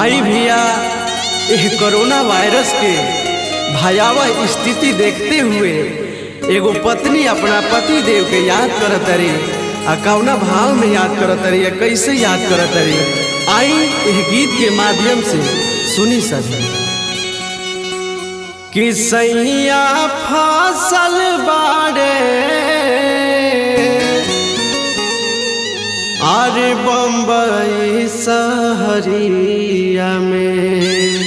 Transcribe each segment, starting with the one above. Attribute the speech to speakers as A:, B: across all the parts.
A: आई भैया यह corona virus के भयावह स्थिति देखते हुए एगो पत्नी अपना पति देव के याद करत रही आ कौना भाव में याद करत रही, कैसे याद करत रही। आई यह गीत के माध्यम से सुनी सभी कि सैया फसल बाड़े अरे बम्बई सहरिया में,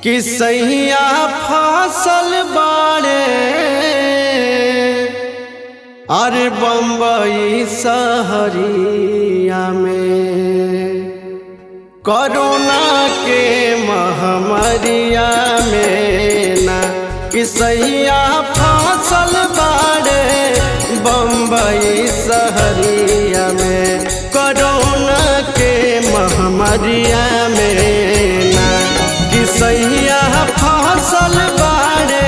A: कि सैया फसल बाड़े अरे बम्बई सहरिया में, कोरोना के महामारिया में ना, कि सैया फसल बाड़े बम्बई सहरिया में, कोरोना के महामारिया में ना, कि सैया फसल बाड़े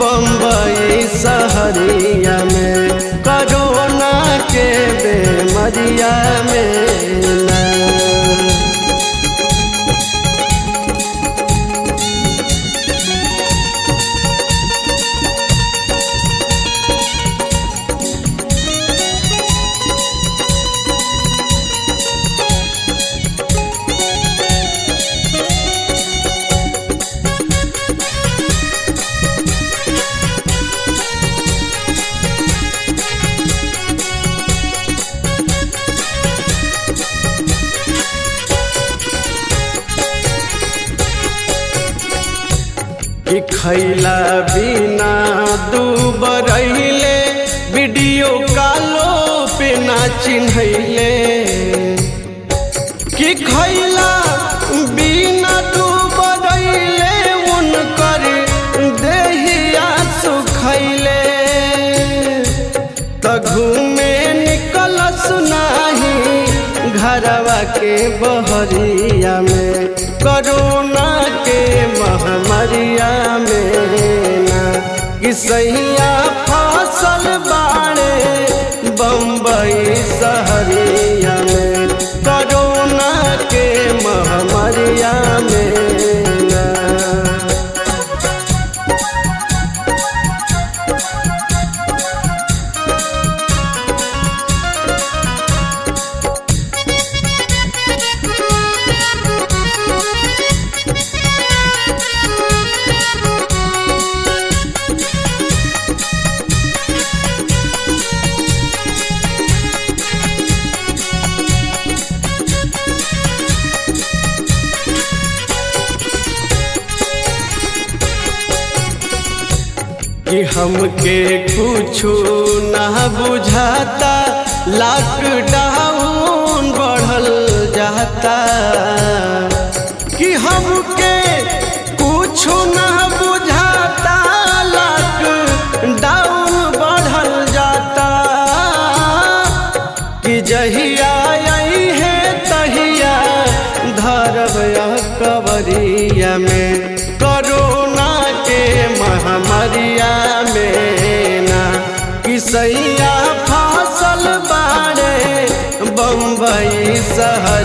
A: बम्बई सहरिया में, कोरोना के बेमरिया में ना। कि खैला बिना दूब रहिले, वीडियो कॉलो पे ना चिन्हैले, कि खैला बिना दूब रहिले उनकर देहिया सुखैले, त घूमे निकलस नाही घरवा के बहरिया में, कोरोना के महामारिया में ना, कि सैया फसल बाड़े बम्बई सहरिया में, कोरोना के महामारिया में ना। कि हमके कुछो ना बुझाता, लॉकडाउन बढ़ल जाता, कि हमके कुछो ना बुझाता, लॉकडाउन बढ़ल जाता, कि जहिया आई है तहिया धरब कवरिया में, कोरोना के महामारिया में ना, कि सैया फसल बाड़े बम्बई सहरिया